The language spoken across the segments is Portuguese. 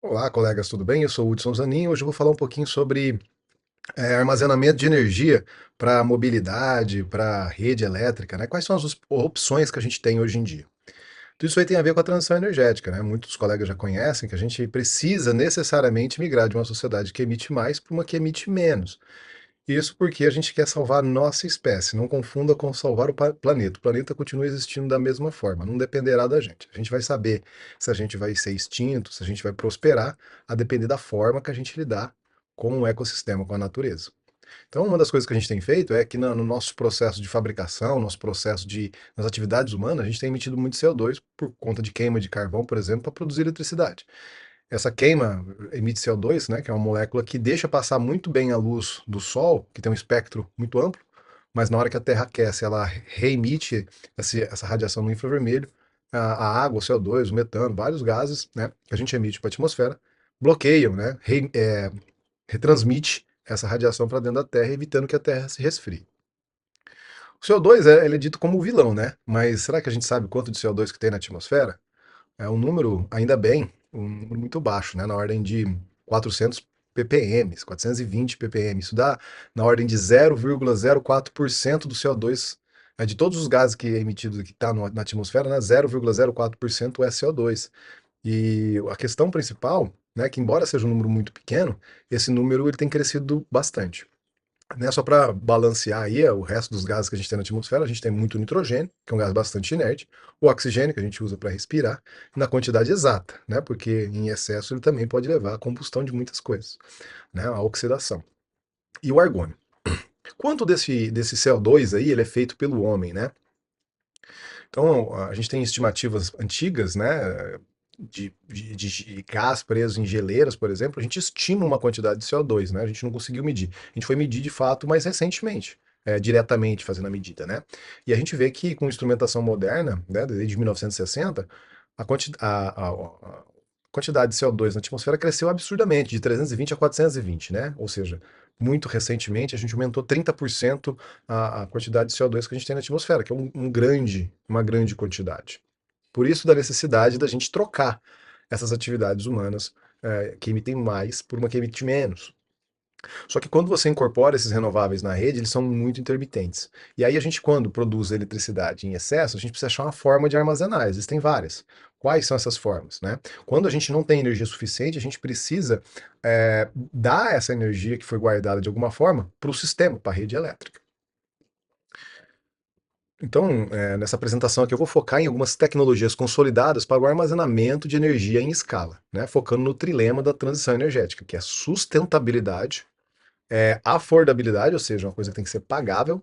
Olá, colegas, tudo bem? Eu sou o Hudson Zanin. Hoje eu vou falar um pouquinho sobre armazenamento de energia para mobilidade, para rede elétrica, né? Quais são as opções que a gente tem hoje em dia? Tudo isso aí tem a ver com a transição energética, né? Muitos colegas já conhecem que a gente precisa necessariamente migrar de uma sociedade que emite mais para uma que emite menos. Isso porque a gente quer salvar a nossa espécie. Não confunda com salvar o planeta. O planeta continua existindo da mesma forma, não dependerá da gente. A gente vai saber se a gente vai ser extinto, se a gente vai prosperar, a depender da forma que a gente lidar com o ecossistema, com a natureza. Então, uma das coisas que a gente tem feito é que no nosso processo de fabricação, nosso processo nas atividades humanas, a gente tem emitido muito CO2 por conta de queima de carvão, por exemplo, para produzir eletricidade. Essa queima emite CO2, né, que é uma molécula que deixa passar muito bem a luz do Sol, que tem um espectro muito amplo, mas na hora que a Terra aquece, ela reemite essa radiação no infravermelho, a água, o CO2, o metano, vários gases, né, que a gente emite para a atmosfera, bloqueiam, né, retransmite essa radiação para dentro da Terra, evitando que a Terra se resfrie. O CO2 ele é dito como o vilão, né? Mas será que a gente sabe quanto de CO2 que tem na atmosfera? É um número, ainda bem, um número muito baixo, né? Na ordem de 400 ppm, 420 ppm. Isso dá na ordem de 0,04% do CO2, de todos os gases que é emitido, que está na atmosfera, né? 0,04% é CO2. E a questão principal, né, que embora seja um número muito pequeno, esse número ele tem crescido bastante. Né, só para balancear aí o resto dos gases que a gente tem na atmosfera, a gente tem muito nitrogênio, que é um gás bastante inerte, o oxigênio, que a gente usa para respirar, na quantidade exata, né, porque em excesso ele também pode levar à combustão de muitas coisas, né, à oxidação. E o argônio. Quanto desse CO2 aí ele é feito pelo homem, né? Então, a gente tem estimativas antigas, né, de gás preso em geleiras, por exemplo, a gente estima uma quantidade de CO2, né? A gente não conseguiu medir. A gente foi medir de fato mais recentemente, diretamente fazendo a medida, né? E a gente vê que com instrumentação moderna, né, desde 1960, a, quanti a quantidade de CO2 na atmosfera cresceu absurdamente, de 320 a 420, né? Ou seja, muito recentemente a gente aumentou 30% a quantidade de CO2 que a gente tem na atmosfera, que é uma grande quantidade. Por isso da necessidade da gente trocar essas atividades humanas que emitem mais por uma que emite menos. Só que quando você incorpora esses renováveis na rede, eles são muito intermitentes. E aí a gente, quando produz eletricidade em excesso, a gente precisa achar uma forma de armazenar. Existem várias. Quais são essas formas, né? Quando a gente não tem energia suficiente, a gente precisa dar essa energia que foi guardada de alguma forma para o sistema, para a rede elétrica. Então, nessa apresentação aqui, eu vou focar em algumas tecnologias consolidadas para o armazenamento de energia em escala, né? Focando no trilema da transição energética, que é sustentabilidade, affordabilidade, ou seja, uma coisa que tem que ser pagável,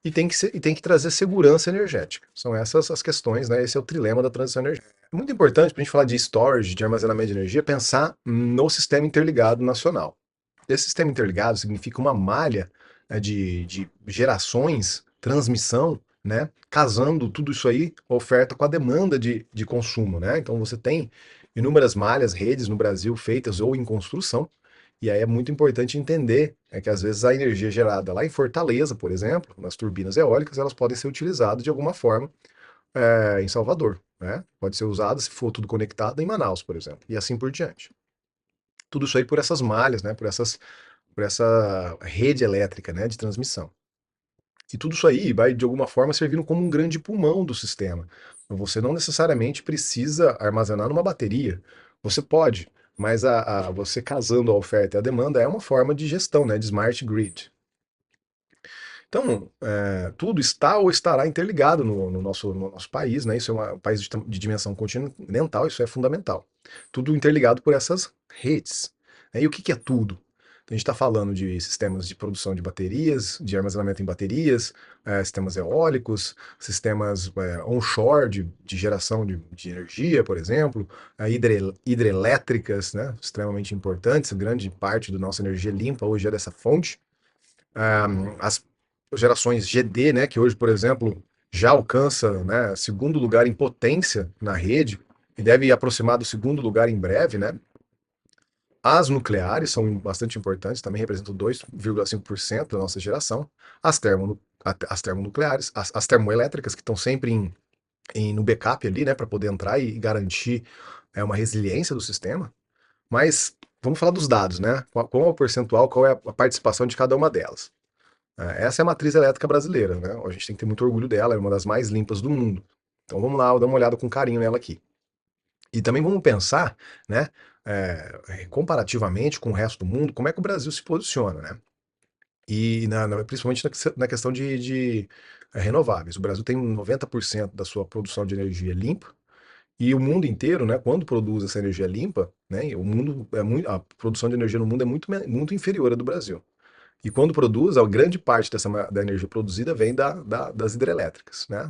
e tem que trazer segurança energética. São essas as questões, né? Esse é o trilema da transição energética. É muito importante para a gente falar de storage, de armazenamento de energia, pensar no sistema interligado nacional. Esse sistema interligado significa uma malha de gerações, transmissão, né? Casando tudo isso aí, oferta com a demanda de consumo, né? Então você tem inúmeras malhas, redes no Brasil feitas ou em construção, e aí é muito importante entender que às vezes a energia gerada lá em Fortaleza, por exemplo, nas turbinas eólicas, elas podem ser utilizadas de alguma forma em Salvador, né? Pode ser usada se for tudo conectado em Manaus, por exemplo, e assim por diante. Tudo isso aí por essas malhas, né? Por essa rede elétrica, né, de transmissão. E tudo isso aí vai, de alguma forma, servindo como um grande pulmão do sistema. Você não necessariamente precisa armazenar numa bateria. Você pode, mas você casando a oferta e a demanda é uma forma de gestão, né, de smart grid. Então, tudo está ou estará interligado no nosso país, né? Isso é um país de dimensão continental, isso é fundamental. Tudo interligado por essas redes. Né? E o que que é tudo? A gente está falando de sistemas de produção de baterias, de armazenamento em baterias, sistemas eólicos, sistemas onshore de geração de energia, por exemplo, hidrelétricas, né? Extremamente importantes, grande parte da nossa energia limpa hoje é dessa fonte. As gerações GD, né, que hoje, por exemplo, já alcança, né, segundo lugar em potência na rede e deve aproximar do segundo lugar em breve, né? As nucleares são bastante importantes, também representam 2,5% da nossa geração. As termonucleares, as termoelétricas, que estão sempre no backup ali, né, para poder entrar e garantir uma resiliência do sistema. Mas vamos falar dos dados, né? Qual é o percentual, qual é a participação de cada uma delas? Essa é a matriz elétrica brasileira, né? A gente tem que ter muito orgulho dela, é uma das mais limpas do mundo. Então vamos lá, dar uma olhada com carinho nela aqui. E também vamos pensar, né, comparativamente com o resto do mundo, como é que o Brasil se posiciona, né? E principalmente na questão de renováveis. O Brasil tem 90% da sua produção de energia limpa, e o mundo inteiro, né, quando produz essa energia limpa, né, o mundo é muito, a produção de energia no mundo é muito inferior à do Brasil. E quando produz, a grande parte da energia produzida vem das hidrelétricas, né?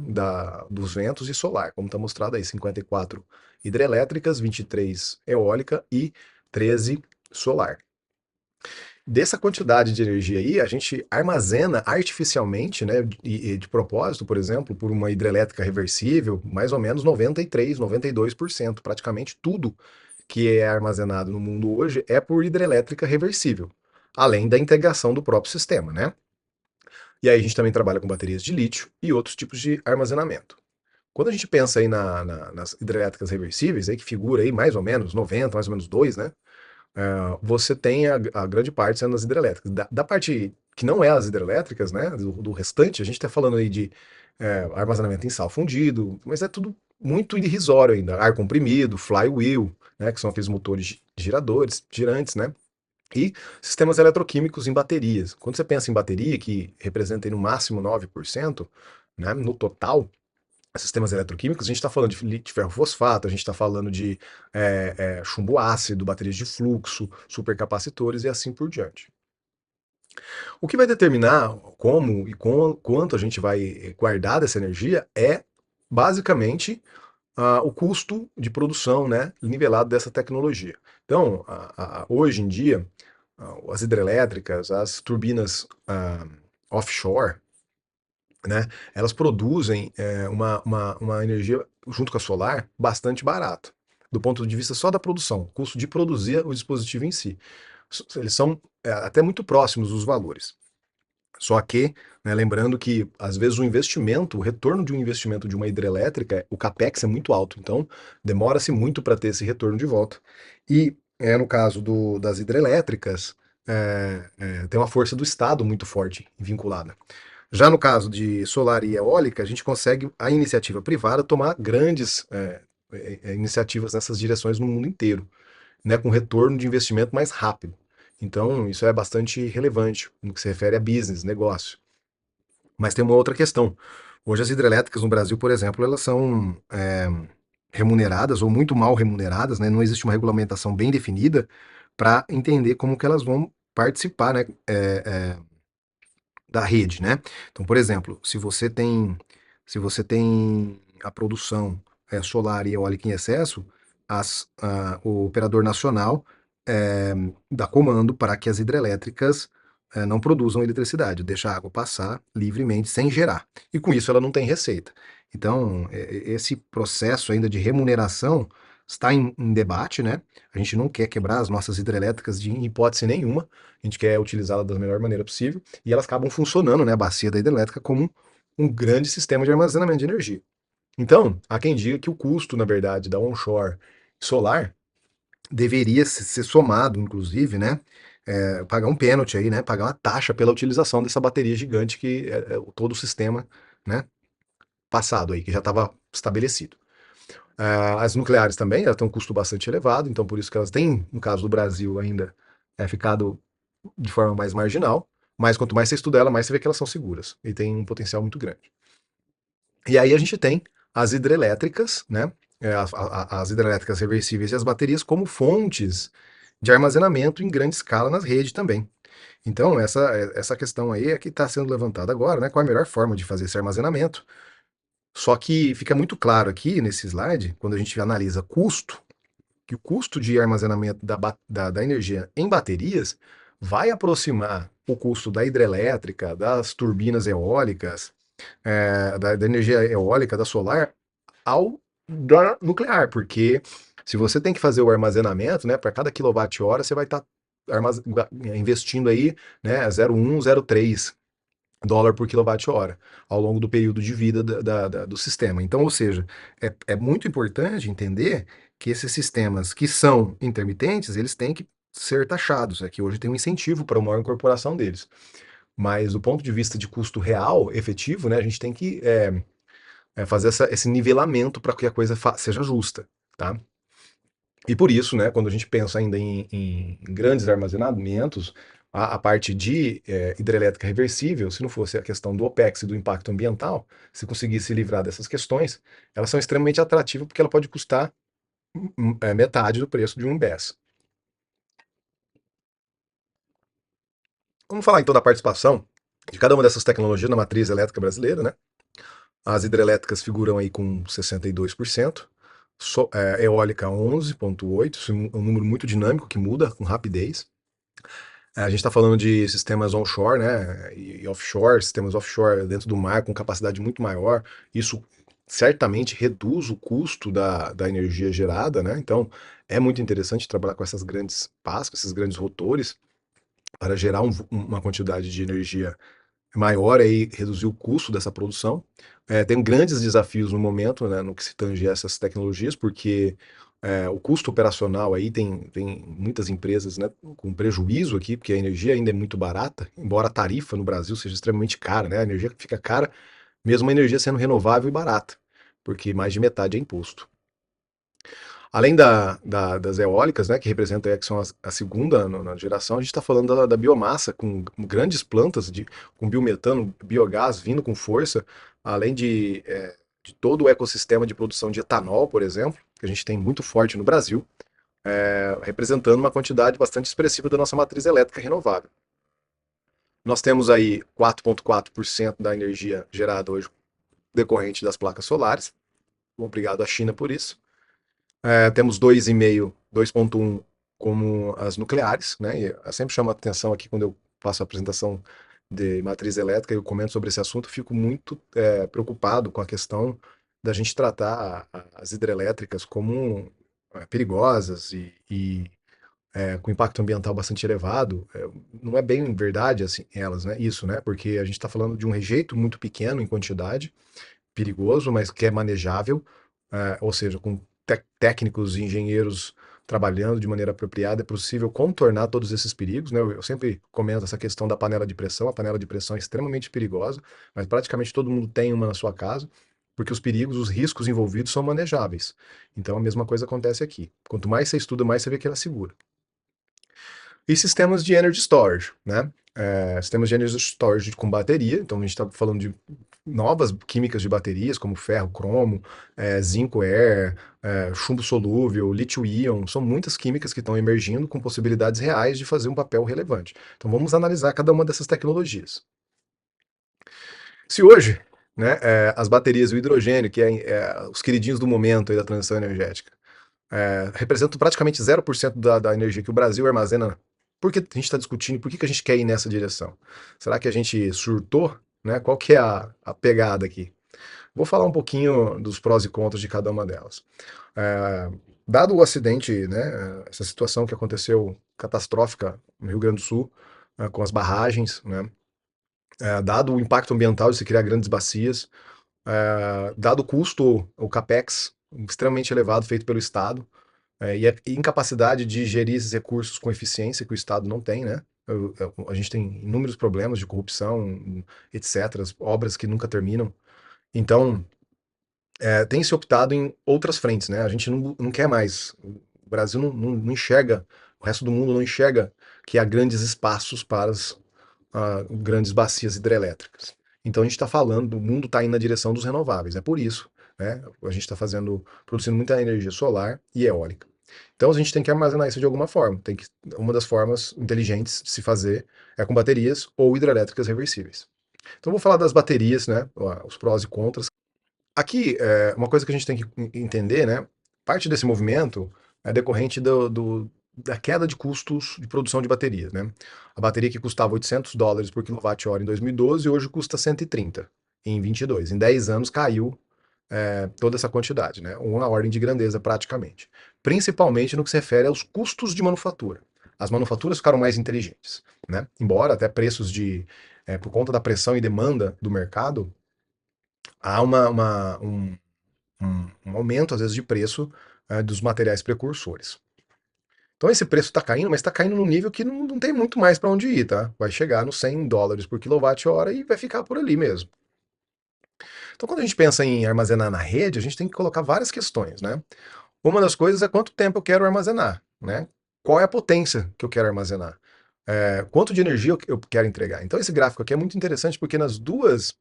Dos ventos e solar, como está mostrado aí, 54 hidrelétricas, 23 eólica e 13 solar. Dessa quantidade de energia aí, a gente armazena artificialmente, né, e de propósito, por exemplo, por uma hidrelétrica reversível, mais ou menos 93, 92%, praticamente tudo que é armazenado no mundo hoje é por hidrelétrica reversível, além da integração do próprio sistema, né? E aí a gente também trabalha com baterias de lítio e outros tipos de armazenamento. Quando a gente pensa aí nas hidrelétricas reversíveis, aí que figura aí mais ou menos 90, mais ou menos 2, né? Você tem a grande parte sendo as hidrelétricas. Da parte que não é as hidrelétricas, né? Do restante, a gente está falando aí de armazenamento em sal fundido, mas é tudo muito irrisório ainda. Ar comprimido, flywheel, né? Que são aqueles motores giradores, girantes, né? E sistemas eletroquímicos em baterias. Quando você pensa em bateria, que representa aí no máximo 9%, né, no total, sistemas eletroquímicos, a gente está falando de lítio ferrofosfato, a gente está falando de chumbo ácido, baterias de fluxo, supercapacitores e assim por diante. O que vai determinar como e quanto a gente vai guardar dessa energia é basicamente o custo de produção, né, nivelado dessa tecnologia. Então, hoje em dia, as hidrelétricas, as turbinas offshore, né, elas produzem uma energia, junto com a solar, bastante barata, do ponto de vista só da produção, custo de produzir o dispositivo em si. Eles são até muito próximos os valores. Só que, né, lembrando que, às vezes, o retorno de um investimento de uma hidrelétrica, o capex é muito alto, então demora-se muito para ter esse retorno de volta. E, no caso das hidrelétricas, tem uma força do Estado muito forte vinculada. Já no caso de solar e eólica, a gente consegue, a iniciativa privada, tomar grandes iniciativas nessas direções no mundo inteiro, né, com retorno de investimento mais rápido. Então, isso é bastante relevante no que se refere a business, negócio. Mas tem uma outra questão. Hoje, as hidrelétricas no Brasil, por exemplo, elas são remuneradas ou muito mal remuneradas, né? Não existe uma regulamentação bem definida para entender como que elas vão participar, né, da rede, né? Então, por exemplo, se você tem a produção solar e eólica em excesso, o operador nacional dá comando para que as hidrelétricas não produzam eletricidade, deixa a água passar livremente sem gerar. E com isso ela não tem receita. Então, esse processo ainda de remuneração está em debate, né? A gente não quer quebrar as nossas hidrelétricas de hipótese nenhuma, a gente quer utilizá-las da melhor maneira possível, e elas acabam funcionando, né, a bacia da hidrelétrica, como um grande sistema de armazenamento de energia. Então, há quem diga que o custo, na verdade, da onshore solar deveria ser somado, inclusive, né? Pagar um pênalti aí, né? Pagar uma taxa pela utilização dessa bateria gigante que todo o sistema, né? Passado aí, que já estava estabelecido. As nucleares também, elas têm um custo bastante elevado, então por isso que elas têm, no caso do Brasil, ainda ficado de forma mais marginal, mas quanto mais você estuda ela, mais você vê que elas são seguras e tem um potencial muito grande. E aí a gente tem as hidrelétricas, né? As hidrelétricas reversíveis e as baterias como fontes de armazenamento em grande escala nas redes também. Então, essa questão aí é que está sendo levantada agora, né? Qual é a melhor forma de fazer esse armazenamento? Só que fica muito claro aqui nesse slide, quando a gente analisa custo, que o custo de armazenamento da energia em baterias vai aproximar o custo da hidrelétrica, das turbinas eólicas, da energia eólica, da solar, ao da nuclear, porque se você tem que fazer o armazenamento, né, para cada quilowatt-hora, você vai estar investindo aí, né, 0,1, 0,3 dólar por quilowatt-hora ao longo do período de vida do sistema. Então, ou seja, é muito importante entender que esses sistemas que são intermitentes, eles têm que ser taxados, é que hoje tem um incentivo para uma maior incorporação deles. Mas do ponto de vista de custo real, efetivo, né, a gente tem que fazer esse nivelamento para que a coisa seja justa, tá? E por isso, né, quando a gente pensa ainda em grandes armazenamentos, a parte de hidrelétrica reversível, se não fosse a questão do OPEX e do impacto ambiental, se conseguisse livrar dessas questões, elas são extremamente atrativas porque ela pode custar metade do preço de um BES. Vamos falar então da participação de cada uma dessas tecnologias na matriz elétrica brasileira, né? As hidrelétricas figuram aí com 62%, eólica 11,8%, isso é um número muito dinâmico que muda com rapidez. A gente está falando de sistemas onshore, né, e offshore, sistemas offshore dentro do mar com capacidade muito maior. Isso certamente reduz o custo da energia gerada, né? Então é muito interessante trabalhar com essas grandes pás, com esses grandes rotores, para gerar uma quantidade de energia maior e reduzir o custo dessa produção. Tem grandes desafios no momento, né, no que se tange a essas tecnologias, porque o custo operacional aí tem muitas empresas, né, com prejuízo aqui, porque a energia ainda é muito barata, embora a tarifa no Brasil seja extremamente cara, né? A energia fica cara, mesmo a energia sendo renovável e barata, porque mais de metade é imposto. Além das eólicas, né, que representam que são a segunda na geração, a gente está falando da biomassa, com grandes plantas com biometano, biogás vindo com força, além de todo o ecossistema de produção de etanol, por exemplo, que a gente tem muito forte no Brasil, representando uma quantidade bastante expressiva da nossa matriz elétrica renovável. Nós temos aí 4,4% da energia gerada hoje decorrente das placas solares, obrigado à China por isso. Temos 2,5, 2,1 como as nucleares, né? E eu sempre chamo a atenção aqui quando eu faço a apresentação de matriz elétrica e eu comento sobre esse assunto, fico muito preocupado com a questão da gente tratar as hidrelétricas como perigosas e com impacto ambiental bastante elevado. Não é bem verdade assim elas, né? Isso, né? Porque a gente está falando de um rejeito muito pequeno em quantidade, perigoso, mas que é manejável, ou seja, com técnicos e engenheiros trabalhando de maneira apropriada, é possível contornar todos esses perigos, né? Eu sempre comento essa questão da panela de pressão. A panela de pressão é extremamente perigosa, mas praticamente todo mundo tem uma na sua casa, porque os perigos, os riscos envolvidos são manejáveis. Então a mesma coisa acontece aqui. Quanto mais você estuda, mais você vê que ela é segura. E sistemas de energy storage, né? Sistemas de energy storage com bateria, então a gente está falando de novas químicas de baterias, como ferro, cromo, zinco air, chumbo solúvel, lítio-íon, são muitas químicas que estão emergindo com possibilidades reais de fazer um papel relevante. Então vamos analisar cada uma dessas tecnologias. Se hoje, né, as baterias e o hidrogênio, que os queridinhos do momento aí da transição energética, representam praticamente 0% da energia que o Brasil armazena. Por que a gente está discutindo? Por que a gente quer ir nessa direção? Será que a gente surtou? Né? Qual que é a pegada aqui? Vou falar um pouquinho dos prós e contras de cada uma delas. É, Dado o acidente, né, essa situação que aconteceu catastrófica no Rio Grande do Sul, com as barragens, né, dado o impacto ambiental de se criar grandes bacias, dado o custo, o CAPEX extremamente elevado feito pelo Estado, e a incapacidade de gerir esses recursos com eficiência que o Estado não tem, né? A gente tem inúmeros problemas de corrupção, etc., obras que nunca terminam. Então, tem se optado em outras frentes, né? A gente não quer mais. O Brasil não enxerga, o resto do mundo não enxerga que há grandes espaços para as grandes bacias hidrelétricas. Então a gente está falando, o mundo está indo na direção dos renováveis. É por isso, né? A gente está produzindo muita energia solar e eólica. Então a gente tem que armazenar isso de alguma forma. Uma das formas inteligentes de se fazer é com baterias ou hidrelétricas reversíveis. Então vou falar das baterias, né? Os prós e contras. Aqui, uma coisa que a gente tem que entender, né? Parte desse movimento é decorrente da queda de custos de produção de baterias, né? A bateria que custava US$ 800 por quilowatt-hora em 2012, hoje custa 130 em 22. Em 10 anos caiu toda essa quantidade, né? Uma ordem de grandeza praticamente. Principalmente no que se refere aos custos de manufatura. As manufaturas ficaram mais inteligentes, né? Embora até preços por conta da pressão e demanda do mercado, há um aumento, às vezes, de preço dos materiais precursores. Então esse preço está caindo, mas está caindo num nível que não tem muito mais para onde ir, tá? Vai chegar nos US$ 100 por quilowatt-hora e vai ficar por ali mesmo. Então quando a gente pensa em armazenar na rede, a gente tem que colocar várias questões, né? Uma das coisas é quanto tempo eu quero armazenar, né? Qual é a potência que eu quero armazenar? Quanto de energia eu quero entregar? Então esse gráfico aqui é muito interessante porque nas duas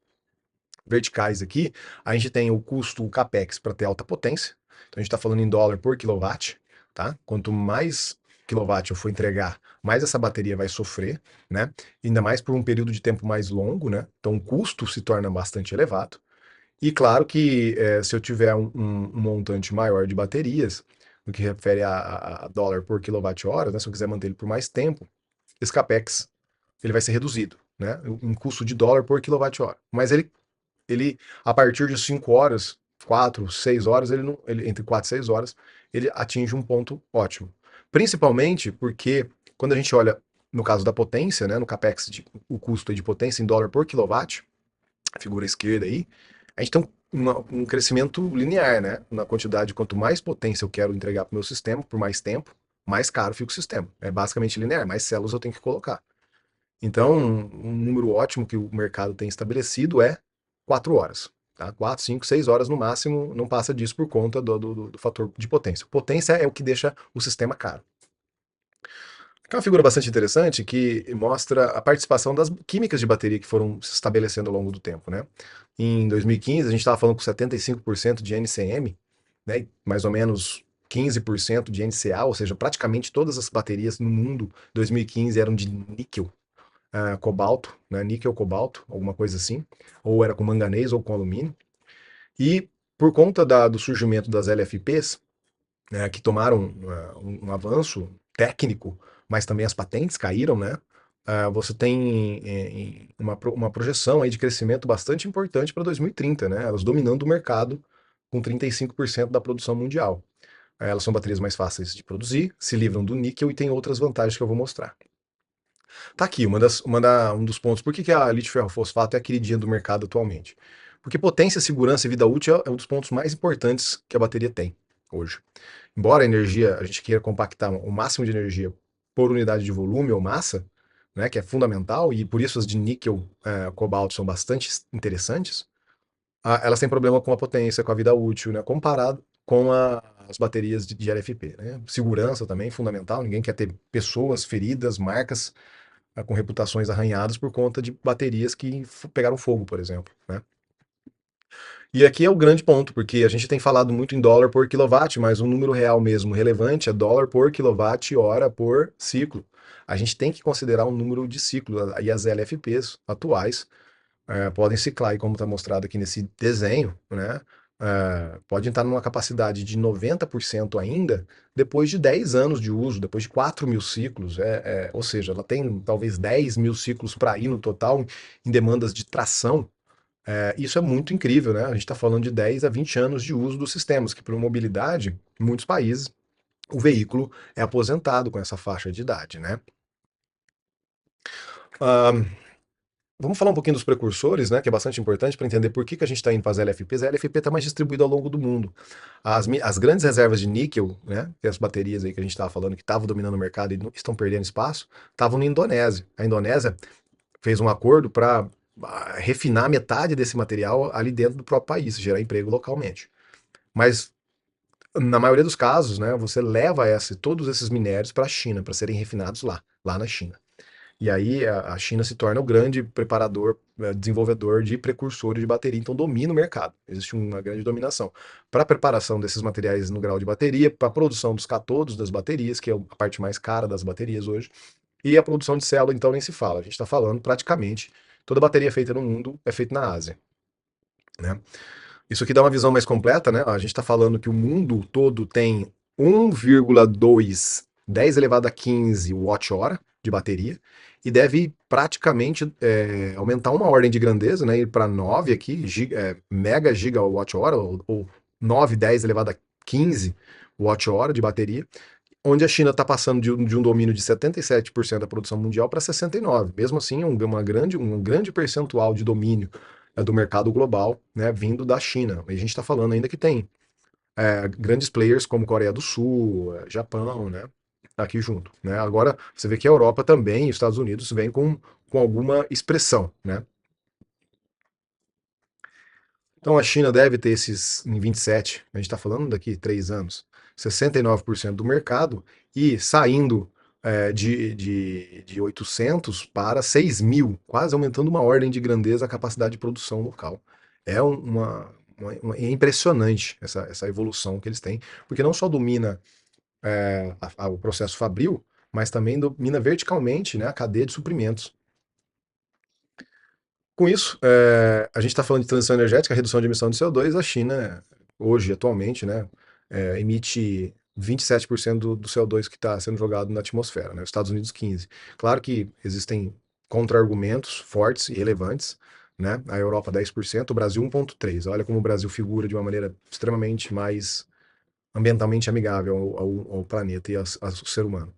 verticais aqui, a gente tem o custo, o capex para ter alta potência. Então a gente está falando em dólar por quilowatt, tá? Quanto mais quilowatt eu for entregar, mais essa bateria vai sofrer, né? Ainda mais por um período de tempo mais longo, né? Então o custo se torna bastante elevado. E claro que se eu tiver um montante maior de baterias, no que refere a dólar por quilowatt-hora, né? Se eu quiser manter ele por mais tempo, esse capex ele vai ser reduzido, né? Em custo de dólar por quilowatt-hora. Mas ele, a partir de 5 horas, 4, 6 horas, ele não, ele, entre 4 e 6 horas, ele atinge um ponto ótimo. Principalmente porque quando a gente olha no caso da potência, né, no capex, o custo de potência em dólar por quilowatt, a figura esquerda aí, a gente tem um crescimento linear, né? Na quantidade, quanto mais potência eu quero entregar para o meu sistema por mais tempo, mais caro fica o sistema. É basicamente linear, mais células eu tenho que colocar. Então, um número ótimo que o mercado tem estabelecido é 4 horas. Tá? 4, 5, 6 horas no máximo, não passa disso por conta do fator de potência. Potência é o que deixa o sistema caro. Aqui é uma figura bastante interessante que mostra a participação das químicas de bateria que foram se estabelecendo ao longo do tempo, né? Em 2015, a gente estava falando com 75% de NCM, né? Mais ou menos 15% de NCA, ou seja, praticamente todas as baterias no mundo 2015 eram de níquel, cobalto, né? Níquel, cobalto, alguma coisa assim, ou era com manganês ou com alumínio. E por conta do surgimento das LFPs, né, que tomaram um avanço técnico, mas também as patentes caíram, né? Você tem uma projeção aí de crescimento bastante importante para 2030, né? Elas dominando o mercado com 35% da produção mundial. Elas são baterias mais fáceis de produzir, se livram do níquel e tem outras vantagens que eu vou mostrar. Tá aqui um dos pontos. Por que a lítio ferrofosfato é a queridinha do mercado atualmente? Porque potência, segurança e vida útil é um dos pontos mais importantes que a bateria tem hoje. Embora a energia, a gente queira compactar o máximo de energia por unidade de volume ou massa, né, que é fundamental, e por isso as de níquel, cobalto são bastante interessantes, elas têm problema com a potência, com a vida útil, né, comparado com as baterias de LFP. Né? Segurança também, fundamental, ninguém quer ter pessoas feridas, marcas com reputações arranhadas por conta de baterias que pegaram fogo, por exemplo. Né? E aqui é o grande ponto, porque a gente tem falado muito em dólar por quilowatt, mas um número real mesmo relevante é dólar por quilowatt-hora por ciclo. A gente tem que considerar um número de ciclo, e as LFPs atuais podem ciclar, e como está mostrado aqui nesse desenho, né? Podem estar numa capacidade de 90% ainda depois de 10 anos de uso, depois de 4.000 ciclos, ou seja, ela tem talvez 10.000 ciclos para ir no total em demandas de tração. Isso é muito incrível, né? A gente está falando de 10 a 20 anos de uso dos sistemas, que para mobilidade, em muitos países, o veículo é aposentado com essa faixa de idade, né? Ah, vamos falar um pouquinho dos precursores, né? Que é bastante importante para entender por que a gente está indo para as LFPs. A LFP está mais distribuída ao longo do mundo. As grandes reservas de níquel, né? Que as baterias aí que a gente estava falando que estavam dominando o mercado e estão perdendo espaço, estavam na Indonésia. A Indonésia fez um acordo para refinar metade desse material ali dentro do próprio país, gerar emprego localmente. Mas na maioria dos casos, né, você leva todos esses minérios para a China, para serem refinados lá na China. E aí a China se torna o grande preparador, desenvolvedor de precursores de bateria, então domina o mercado. Existe uma grande dominação. Para a preparação desses materiais no grau de bateria, para a produção dos catodos das baterias, que é a parte mais cara das baterias hoje, e a produção de célula, então, nem se fala. A gente está falando praticamente toda bateria feita no mundo é feita na Ásia. Né? Isso aqui dá uma visão mais completa, né? A gente está falando que o mundo todo tem 1,2 10 elevado a 15 watt-hora de bateria e deve praticamente aumentar uma ordem de grandeza, né? Ir para 9 aqui, mega gigawatt-hora, ou 9, 10 elevado a 15 watt-hora de bateria, onde a China está passando de um domínio de 77% da produção mundial para 69%. Mesmo assim, é um grande percentual de domínio do mercado global, né, vindo da China. E a gente está falando ainda que tem grandes players como Coreia do Sul, Japão, né? Aqui junto, né? Agora você vê que a Europa também, e os Estados Unidos, vem com alguma expressão, né? Então a China deve ter esses, em 27, a gente está falando daqui 3 anos, 69% do mercado e saindo de 800 para 6.000, quase aumentando uma ordem de grandeza a capacidade de produção local. É é impressionante essa evolução que eles têm, porque não só domina o processo fabril, mas também domina verticalmente, né, a cadeia de suprimentos. Com isso, a gente está falando de transição energética, redução de emissão de CO2. A China, hoje, atualmente, né, emite 27% do CO2 que está sendo jogado na atmosfera, né, os Estados Unidos 15%. Claro que existem contra-argumentos fortes e relevantes, né, a Europa 10%, o Brasil 1,3%. Olha como o Brasil figura de uma maneira extremamente mais ambientalmente amigável ao planeta e ao ser humano.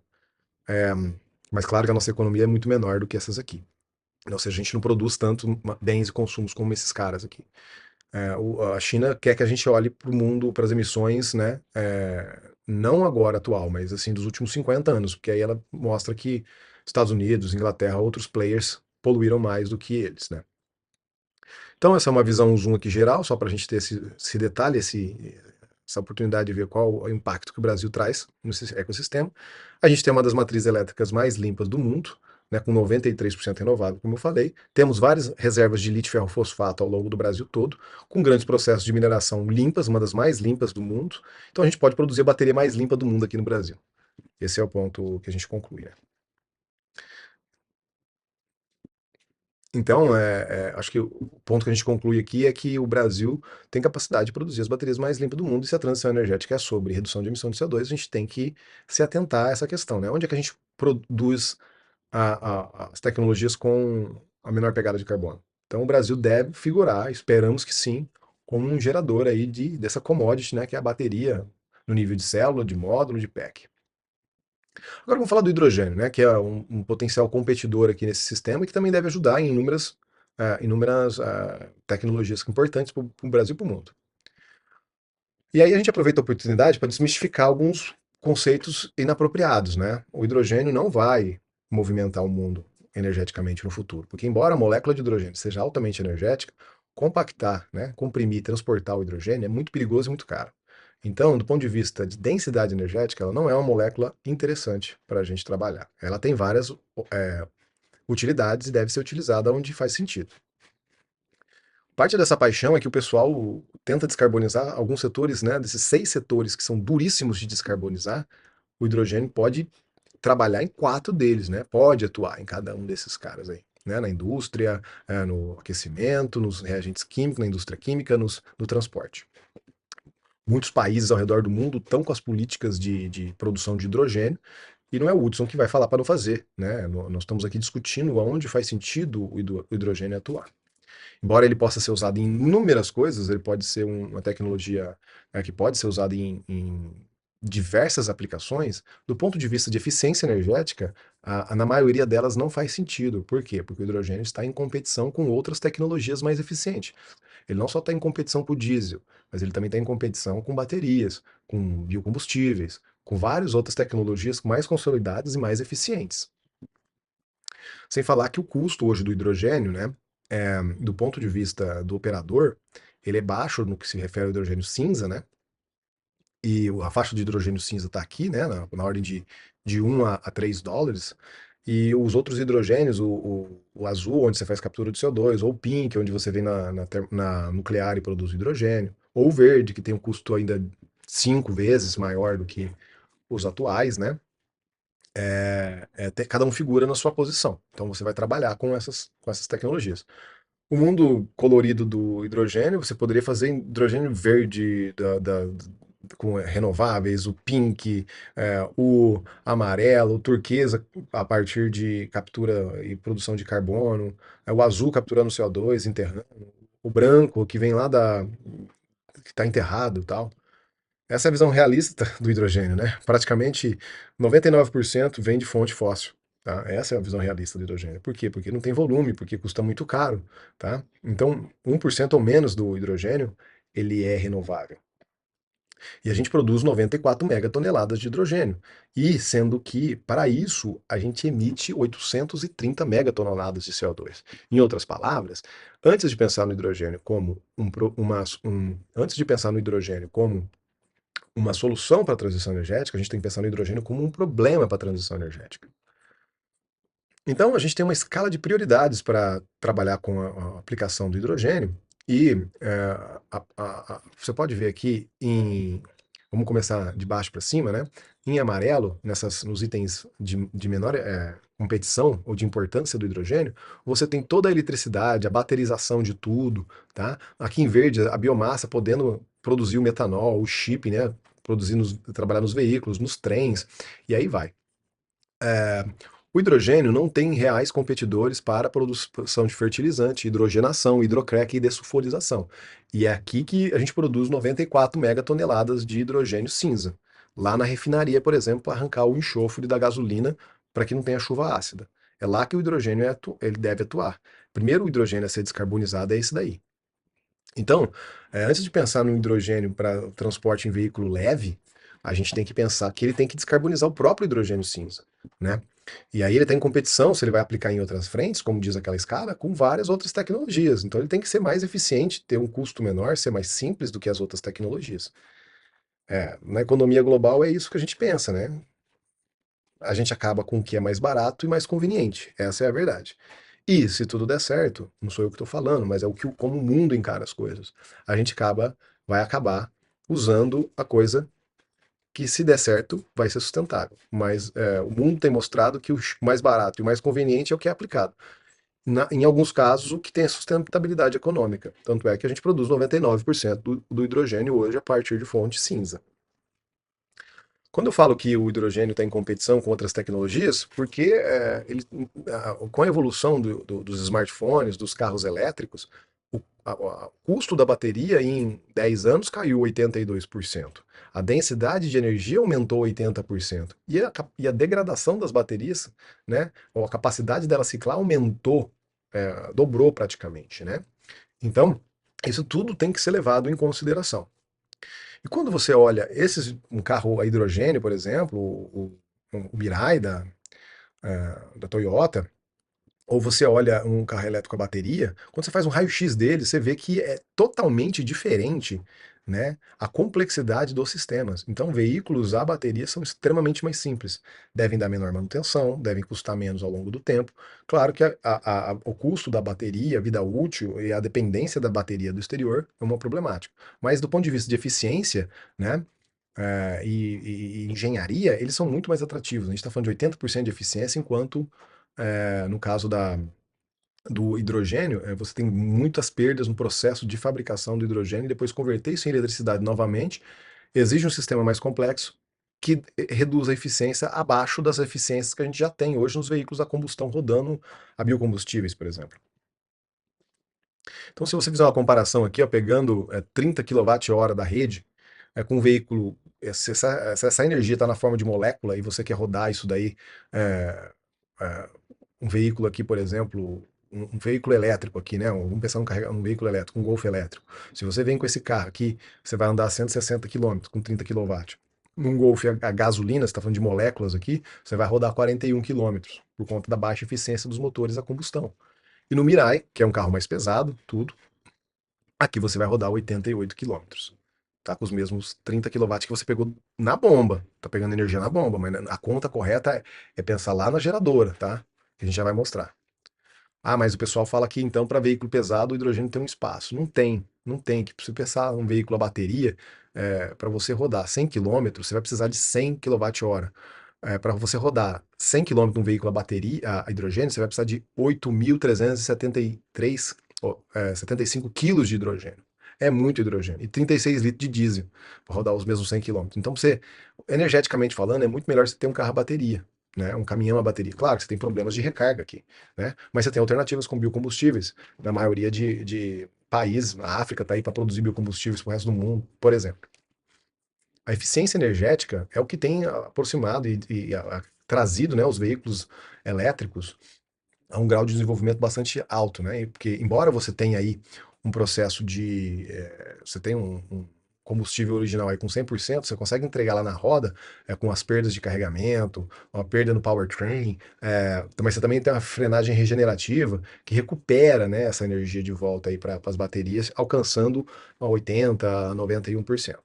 Mas claro que a nossa economia é muito menor do que essas aqui. Ou seja, a gente não produz tanto bens e consumos como esses caras aqui. A China quer que a gente olhe para o mundo, para as emissões, né? Não agora atual, mas assim dos últimos 50 anos, porque aí ela mostra que Estados Unidos, Inglaterra, outros players poluíram mais do que eles, né? Então essa é uma visão zoom aqui geral, só para a gente ter esse detalhe, essa oportunidade de ver qual o impacto que o Brasil traz nesse ecossistema. A gente tem uma das matrizes elétricas mais limpas do mundo, né, com 93% renovável, como eu falei. Temos várias reservas de lítio ferro fosfato ao longo do Brasil todo, com grandes processos de mineração limpas, uma das mais limpas do mundo. Então a gente pode produzir a bateria mais limpa do mundo aqui no Brasil. Esse é o ponto que a gente conclui, né? Então, acho que o ponto que a gente conclui aqui é que o Brasil tem capacidade de produzir as baterias mais limpas do mundo, e se a transição energética é sobre redução de emissão de CO2, a gente tem que se atentar a essa questão, né? Onde é que a gente produz as tecnologias com a menor pegada de carbono? Então, o Brasil deve figurar, esperamos que sim, como um gerador aí dessa commodity, né, que é a bateria no nível de célula, de módulo, de pack. Agora vamos falar do hidrogênio, né, que é um potencial competidor aqui nesse sistema e que também deve ajudar em inúmeras tecnologias importantes para o Brasil e para o mundo. E aí a gente aproveita a oportunidade para desmistificar alguns conceitos inapropriados, né? O hidrogênio não vai movimentar o mundo energeticamente no futuro, porque embora a molécula de hidrogênio seja altamente energética, compactar, né, comprimir, transportar o hidrogênio é muito perigoso e muito caro. Então, do ponto de vista de densidade energética, ela não é uma molécula interessante para a gente trabalhar. Ela tem várias utilidades e deve ser utilizada onde faz sentido. Parte dessa paixão é que o pessoal tenta descarbonizar alguns setores, né? Desses 6 setores que são duríssimos de descarbonizar, o hidrogênio pode trabalhar em 4 deles, né? Pode atuar em cada um desses caras aí, né? Na indústria, no aquecimento, nos reagentes químicos, na indústria química, no transporte. Muitos países ao redor do mundo estão com as políticas de produção de hidrogênio, e não é o Hudson que vai falar para não fazer, né? Nós estamos aqui discutindo aonde faz sentido o hidrogênio atuar. Embora ele possa ser usado em inúmeras coisas, ele pode ser uma tecnologia que pode ser usada em diversas aplicações, do ponto de vista de eficiência energética, na maioria delas não faz sentido. Por quê? Porque o hidrogênio está em competição com outras tecnologias mais eficientes. Ele não só está em competição com o diesel, mas ele também está em competição com baterias, com biocombustíveis, com várias outras tecnologias mais consolidadas e mais eficientes. Sem falar que o custo hoje do hidrogênio, né, do ponto de vista do operador, ele é baixo no que se refere ao hidrogênio cinza, né? E a faixa de hidrogênio cinza está aqui, né, na ordem de 1 a 3 dólares. E os outros hidrogênios, o azul, onde você faz captura de CO2, ou o pink, onde você vem na nuclear e produz hidrogênio, ou o verde, que tem um custo ainda 5 vezes maior do que os atuais, né? Cada um figura na sua posição. Então você vai trabalhar com essas tecnologias. O mundo colorido do hidrogênio, você poderia fazer hidrogênio verde com renováveis, o pink, o amarelo, o turquesa a partir de captura e produção de carbono, o azul capturando CO2, enterrando, o branco que vem lá que está enterrado e tal. Essa é a visão realista do hidrogênio, né? Praticamente 99% vem de fonte fóssil. Tá? Essa é a visão realista do hidrogênio. Por quê? Porque não tem volume, porque custa muito caro. Tá? Então, 1% ou menos do hidrogênio, ele é renovável. E a gente produz 94 megatoneladas de hidrogênio. E sendo que, para isso, a gente emite 830 megatoneladas de CO2. Em outras palavras, antes de pensar no hidrogênio como antes de pensar no hidrogênio como uma solução para a transição energética, a gente tem que pensar no hidrogênio como um problema para a transição energética. Então, a gente tem uma escala de prioridades para trabalhar com a aplicação do hidrogênio e você pode ver aqui vamos começar de baixo para cima, né? Em amarelo, nos itens de menor competição ou de importância do hidrogênio, você tem toda a eletricidade, a baterização de tudo, tá? Aqui em verde, a biomassa podendo produzir o metanol, o chip, né? Trabalhar nos veículos, nos trens, e aí vai. O hidrogênio não tem reais competidores para a produção de fertilizante, hidrogenação, hidrocrack e dessulfurização. E é aqui que a gente produz 94 megatoneladas de hidrogênio cinza. Lá na refinaria, por exemplo, para arrancar o enxofre da gasolina para que não tenha chuva ácida. É lá que o hidrogênio ele deve atuar. Primeiro o hidrogênio a ser descarbonizado é esse daí. Então, antes de pensar no hidrogênio para transporte em veículo leve, a gente tem que pensar que ele tem que descarbonizar o próprio hidrogênio cinza, né? E aí ele tem competição, se ele vai aplicar em outras frentes, como diz aquela escada, com várias outras tecnologias. Então ele tem que ser mais eficiente, ter um custo menor, ser mais simples do que as outras tecnologias. Na economia global é isso que a gente pensa, né? A gente acaba com o que é mais barato e mais conveniente. Essa é a verdade. E se tudo der certo, não sou eu que estou falando, mas é como o mundo encara as coisas. A gente vai acabar usando a coisa que, se der certo, vai ser sustentável. Mas o mundo tem mostrado que o mais barato e o mais conveniente é o que é aplicado. Em alguns casos, o que tem é sustentabilidade econômica. Tanto é que a gente produz 99% do hidrogênio hoje a partir de fonte cinza. Quando eu falo que o hidrogênio está em competição com outras tecnologias, porque com a evolução dos smartphones, dos carros elétricos, o custo da bateria em 10 anos caiu 82%. A densidade de energia aumentou 80%. E a degradação das baterias, né, ou a capacidade dela ciclar aumentou, dobrou praticamente, né? Então, isso tudo tem que ser levado em consideração. E quando você olha um carro a hidrogênio, por exemplo, o Mirai da Toyota, ou você olha um carro elétrico a bateria, quando você faz um raio-x dele, você vê que é totalmente diferente, né, a complexidade dos sistemas. Então, veículos a bateria são extremamente mais simples. Devem dar menor manutenção, devem custar menos ao longo do tempo. Claro que o custo da bateria, a vida útil e a dependência da bateria do exterior é uma problemática. Mas do ponto de vista de eficiência, né, e engenharia, eles são muito mais atrativos. A gente está falando de 80% de eficiência, enquanto no caso do hidrogênio, você tem muitas perdas no processo de fabricação do hidrogênio e depois converter isso em eletricidade novamente exige um sistema mais complexo que reduz a eficiência abaixo das eficiências que a gente já tem hoje nos veículos a combustão rodando a biocombustíveis, por exemplo. Então, se você fizer uma comparação aqui, ó, pegando 30 kWh da rede, com um veículo, se essa energia está na forma de molécula e você quer rodar isso daí, é, é, um veículo aqui, por exemplo, um veículo elétrico aqui, né? Vamos pensar num veículo elétrico, um Golf elétrico. Se você vem com esse carro aqui, você vai andar 160 km com 30 kW. Num Golf a gasolina, você está falando de moléculas aqui, você vai rodar 41 km, por conta da baixa eficiência dos motores a combustão. E no Mirai, que é um carro mais pesado, tudo, aqui você vai rodar 88 quilômetros. Tá com os mesmos 30 kW que você pegou na bomba. Tá pegando energia na bomba, mas a conta correta é pensar lá na geradora, tá? Que a gente já vai mostrar. Ah, mas o pessoal fala que então para veículo pesado o hidrogênio tem um espaço. Não tem, não tem. Que se você pensar um veículo a bateria, para você rodar 100 quilômetros, você vai precisar de 100 kWh. Para você rodar 100 quilômetros num veículo a bateria, a hidrogênio, você vai precisar de 8.373, 75 quilos de hidrogênio. É muito hidrogênio. E 36 litros de diesel para rodar os mesmos 100 quilômetros. Então, energeticamente falando, é muito melhor você ter um carro a bateria, né? Um caminhão a bateria. Claro que você tem problemas de recarga aqui, né? Mas você tem alternativas com biocombustíveis. Na maioria de países, a África está aí para produzir biocombustíveis para o resto do mundo, por exemplo. A eficiência energética é o que tem aproximado e trazido, né, os veículos elétricos a um grau de desenvolvimento bastante alto, né? Porque embora você tenha aí um processo você tem combustível original aí com 100%, você consegue entregar lá na roda com as perdas de carregamento, uma perda no powertrain, mas você também tem uma frenagem regenerativa que recupera, né, essa energia de volta aí para as baterias, alcançando 80, 91%.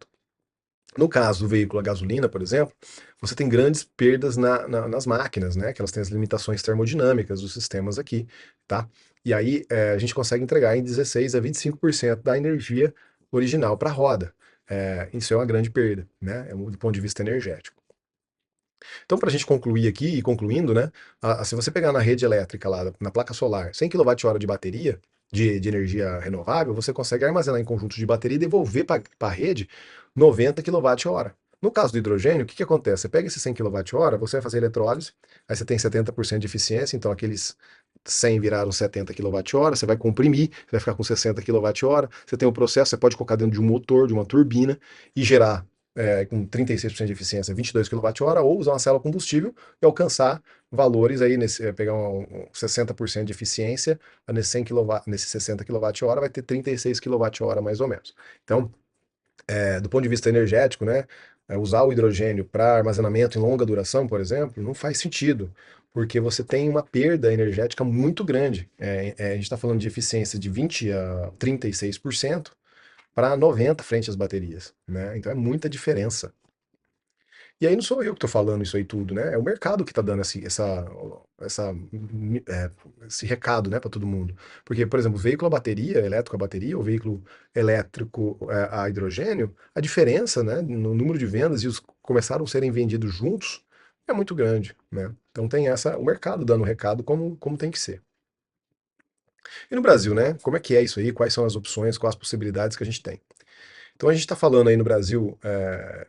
No caso do veículo a gasolina, por exemplo, você tem grandes perdas nas máquinas, né? Que elas têm as limitações termodinâmicas dos sistemas aqui, tá? E aí a gente consegue entregar em 16 a 25% da energia original para a roda. Isso é uma grande perda, né? Do ponto de vista energético. Então, para a gente concluir aqui, e concluindo, né? Se você pegar na rede elétrica lá, na placa solar, 100 kWh de bateria, de energia renovável, você consegue armazenar em conjunto de bateria e devolver para a rede 90 kWh. No caso do hidrogênio, o que acontece? Você pega esses 100 kWh, você vai fazer eletrólise, aí você tem 70% de eficiência, então aqueles 100 viraram 70 kWh, você vai comprimir, você vai ficar com 60 kWh, você tem o processo, você pode colocar dentro de um motor, de uma turbina, e gerar com 36% de eficiência, 22 kWh, ou usar uma célula combustível e alcançar valores aí, pegar um 60% de eficiência, nesse 100 kW, nesse 60 kWh vai ter 36 kWh mais ou menos. Então, do ponto de vista energético, né, usar o hidrogênio para armazenamento em longa duração, por exemplo, não faz sentido, porque você tem uma perda energética muito grande. A gente está falando de eficiência de 20 a 36% para 90 frente às baterias, né? Então é muita diferença. E aí não sou eu que estou falando isso aí tudo, né? É o mercado que está dando essa, é, esse recado, né, para todo mundo. Porque, por exemplo, veículo a bateria, elétrico a bateria, ou veículo elétrico a hidrogênio, a diferença, né, no número de vendas e os começaram a serem vendidos juntos é muito grande, né? Então tem o mercado dando o recado como tem que ser. E no Brasil, né? Como é que é isso aí? Quais são as opções, quais as possibilidades que a gente tem? Então a gente está falando aí no Brasil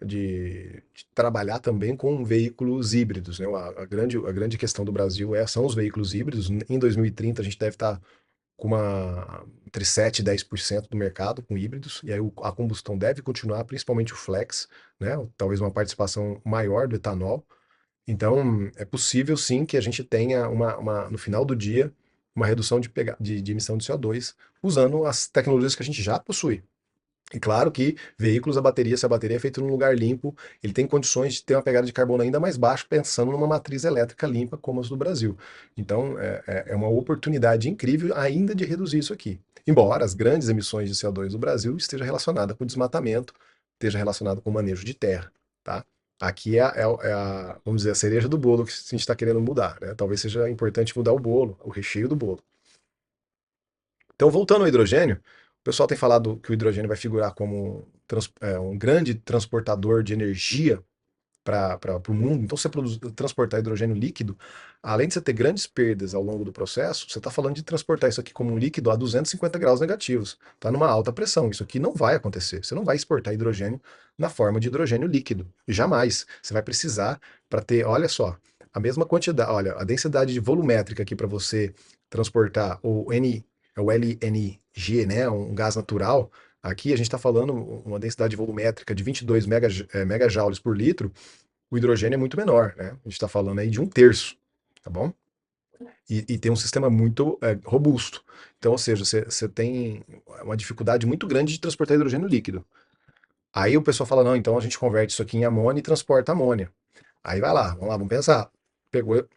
de trabalhar também com veículos híbridos, né? A grande questão do Brasil são os veículos híbridos. Em 2030 a gente deve estar com entre 7 e 10% do mercado com híbridos, e aí a combustão deve continuar, principalmente o flex, né? Talvez uma participação maior do etanol. Então é possível sim que a gente tenha no final do dia uma redução de emissão de CO2 usando as tecnologias que a gente já possui. E claro que veículos a bateria, se a bateria é feita num lugar limpo, ele tem condições de ter uma pegada de carbono ainda mais baixa, pensando numa matriz elétrica limpa como as do Brasil. Então, é uma oportunidade incrível ainda de reduzir isso aqui. Embora as grandes emissões de CO2 do Brasil estejam relacionadas com desmatamento, esteja relacionado com o manejo de terra, tá? Aqui vamos dizer, a cereja do bolo que a gente está querendo mudar, né? Talvez seja importante mudar o bolo, o recheio do bolo. Então, voltando ao hidrogênio, o pessoal tem falado que o hidrogênio vai figurar como um grande transportador de energia para o mundo. Então, você transportar hidrogênio líquido, além de você ter grandes perdas ao longo do processo, você está falando de transportar isso aqui como um líquido a 250 graus negativos. Está numa alta pressão. Isso aqui não vai acontecer. Você não vai exportar hidrogênio na forma de hidrogênio líquido. Jamais. Você vai precisar para ter, olha só, a mesma quantidade, olha, a densidade volumétrica aqui para você transportar o LNG, né, um gás natural. Aqui a gente está falando uma densidade volumétrica de 22 megajoules por litro, o hidrogênio é muito menor, né? A gente está falando aí de um terço, tá bom? E tem um sistema muito robusto. Então, ou seja, você tem uma dificuldade muito grande de transportar hidrogênio líquido. Aí o pessoal fala, não, então a gente converte isso aqui em amônia e transporta amônia. Aí vai lá, vamos lá, vamos pensar. Pegou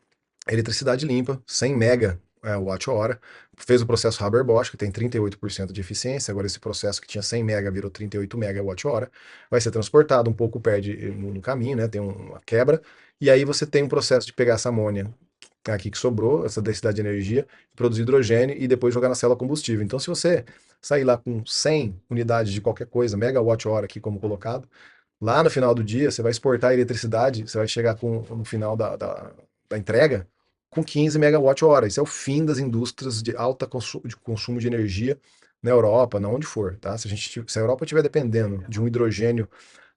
eletricidade limpa, 100 mega watt-hora, fez o processo Haber-Bosch, que tem 38% de eficiência, agora esse processo que tinha 100 mega virou 38 mega watt-hora, vai ser transportado, um pouco perde no caminho, né, tem uma quebra, e aí você tem um processo de pegar essa amônia aqui que sobrou, essa densidade de energia, produzir hidrogênio e depois jogar na célula combustível. Então, se você sair lá com 100 unidades de qualquer coisa, megawatt-hora aqui como colocado, lá no final do dia, você vai exportar a eletricidade, você vai chegar no final da entrega com 15 megawatt-hora. Isso é o fim das indústrias de consumo de energia na Europa, na onde for, tá? Se a Europa estiver dependendo de um hidrogênio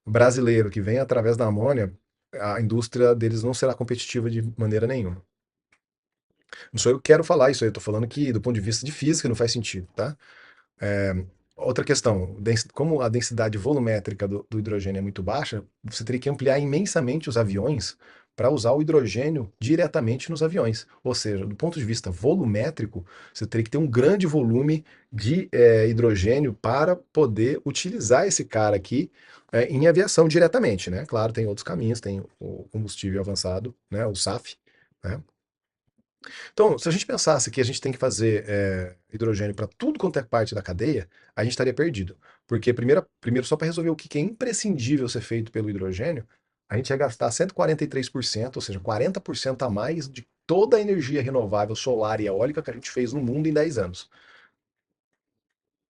brasileiro que vem através da amônia, a indústria deles não será competitiva de maneira nenhuma. Não sou eu que quero falar isso aí, eu tô falando que do ponto de vista de física não faz sentido, tá? É, outra questão, como a densidade volumétrica do hidrogênio é muito baixa, você teria que ampliar imensamente os aviões para usar o hidrogênio diretamente nos aviões. Ou seja, do ponto de vista volumétrico, você teria que ter um grande volume de hidrogênio para poder utilizar esse cara aqui em aviação diretamente, né? Claro, tem outros caminhos, tem o combustível avançado, né? O SAF, né? Então, se a gente pensasse que a gente tem que fazer hidrogênio para tudo quanto é parte da cadeia, a gente estaria perdido. Porque, primeiro, só para resolver o que é imprescindível ser feito pelo hidrogênio, a gente ia gastar 143%, ou seja, 40% a mais de toda a energia renovável solar e eólica que a gente fez no mundo em 10 anos,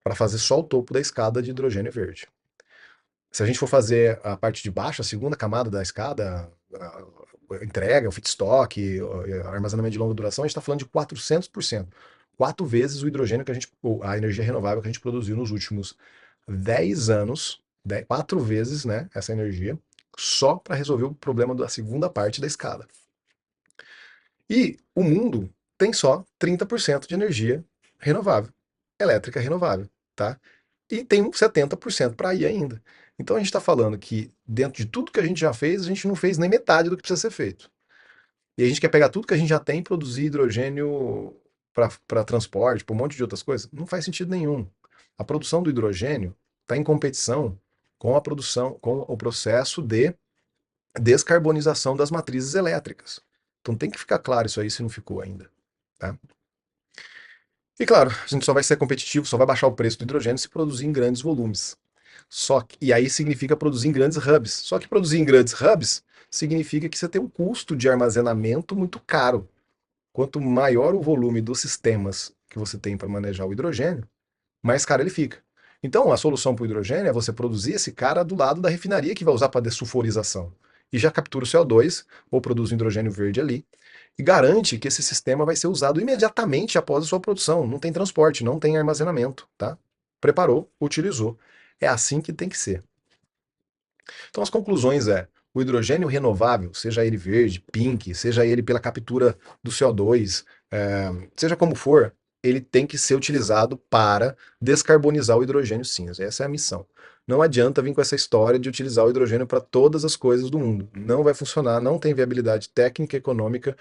para fazer só o topo da escada de hidrogênio verde. Se a gente for fazer a parte de baixo, a segunda camada da escada, a entrega, o feedstock, o armazenamento de longa duração, a gente está falando de 400%. 4 vezes o hidrogênio que a gente, a energia renovável que a gente produziu nos últimos 10 anos, 4 vezes, né, essa energia, só para resolver o problema da segunda parte da escada. E o mundo tem só 30% de energia renovável, elétrica renovável, tá? E tem 70% para ir ainda. Então a gente está falando que dentro de tudo que a gente já fez, a gente não fez nem metade do que precisa ser feito. E a gente quer pegar tudo que a gente já tem e produzir hidrogênio para transporte, para um monte de outras coisas. Não faz sentido nenhum. A produção do hidrogênio está em competição com a produção, com o processo de descarbonização das matrizes elétricas. Então tem que ficar claro isso aí se não ficou ainda. Tá? E claro, a gente só vai ser competitivo, só vai baixar o preço do hidrogênio se produzir em grandes volumes. E aí significa produzir em grandes hubs. Só que produzir em grandes hubs significa que você tem um custo de armazenamento muito caro. Quanto maior o volume dos sistemas que você tem para manejar o hidrogênio, mais caro ele fica. Então, a solução para o hidrogênio é você produzir esse cara do lado da refinaria que vai usar para dessulfurização. E já captura o CO2, ou produz um hidrogênio verde ali, e garante que esse sistema vai ser usado imediatamente após a sua produção. Não tem transporte, não tem armazenamento, tá? Preparou, utilizou. É assim que tem que ser. Então, as conclusões o hidrogênio renovável, seja ele verde, pink, seja ele pela captura do CO2, seja como for, ele tem que ser utilizado para descarbonizar o hidrogênio cinza. Essa é a missão. Não adianta vir com essa história de utilizar o hidrogênio para todas as coisas do mundo. Não vai funcionar, não tem viabilidade técnica e econômica.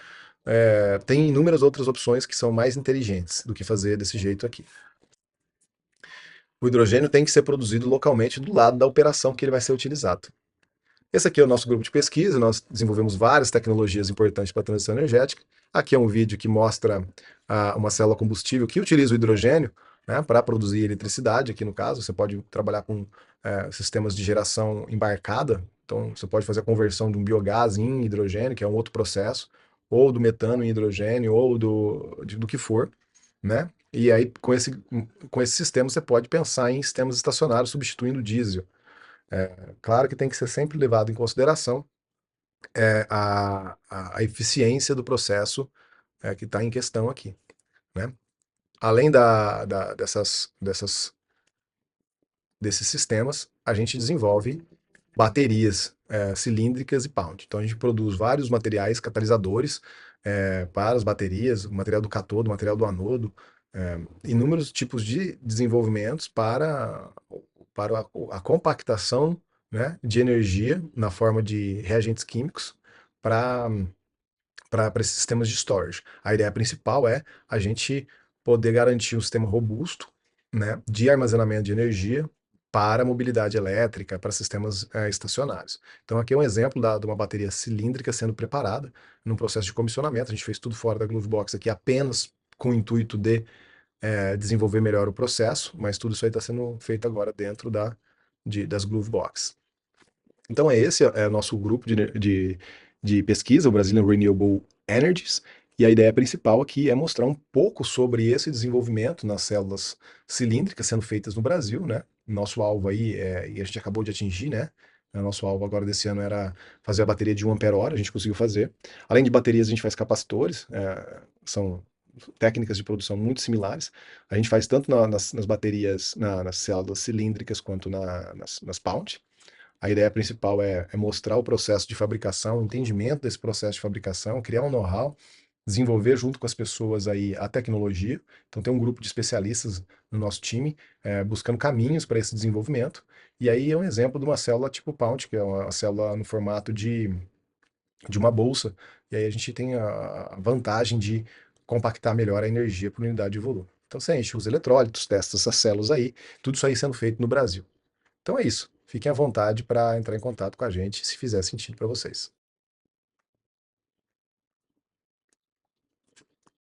Tem inúmeras outras opções que são mais inteligentes do que fazer desse jeito aqui. O hidrogênio tem que ser produzido localmente do lado da operação que ele vai ser utilizado. Esse aqui é o nosso grupo de pesquisa, nós desenvolvemos várias tecnologias importantes para a transição energética. Aqui é um vídeo que mostra uma célula combustível que utiliza o hidrogênio, né, para produzir eletricidade, aqui no caso. Você pode trabalhar com sistemas de geração embarcada, então você pode fazer a conversão de um biogás em hidrogênio, que é um outro processo, ou do metano em hidrogênio, ou do que for, né? E aí, com esse sistema, você pode pensar em sistemas estacionários substituindo o diesel. Claro que tem que ser sempre levado em consideração a eficiência do processo que está em questão aqui, né? Além desses sistemas, a gente desenvolve baterias cilíndricas e pound. Então a gente produz vários materiais catalisadores para as baterias, o material do cátodo, o material do anodo, inúmeros tipos de desenvolvimentos para a compactação, né, de energia na forma de reagentes químicos para esses sistemas de storage. A ideia principal é a gente poder garantir um sistema robusto, né, de armazenamento de energia para mobilidade elétrica, para sistemas estacionários. Então aqui é um exemplo de uma bateria cilíndrica sendo preparada num processo de comissionamento. A gente fez tudo fora da Glovebox aqui apenas com o intuito de desenvolver melhor o processo, mas tudo isso aí está sendo feito agora dentro das Glovebox. Então esse é o nosso grupo de pesquisa, o Brazilian Renewable Energies, e a ideia principal aqui é mostrar um pouco sobre esse desenvolvimento nas células cilíndricas sendo feitas no Brasil, né? Nosso alvo aí, e a gente acabou de atingir, né? O nosso alvo agora desse ano era fazer a bateria de 1 ampere-hora, a gente conseguiu fazer. Além de baterias, a gente faz capacitores, são técnicas de produção muito similares. A gente faz tanto nas baterias, nas células cilíndricas, quanto nas pouch. A ideia principal é mostrar o processo de fabricação, o entendimento desse processo de fabricação, criar um know-how, desenvolver junto com as pessoas aí a tecnologia. Então tem um grupo de especialistas no nosso time buscando caminhos para esse desenvolvimento. E aí é um exemplo de uma célula tipo Pound, que é uma célula no formato de uma bolsa, e aí a gente tem a vantagem de compactar melhor a energia por unidade de volume. Então você enche os eletrólitos, testa essas células aí, tudo isso aí sendo feito no Brasil. Então é isso. Fiquem à vontade para entrar em contato com a gente se fizer sentido para vocês.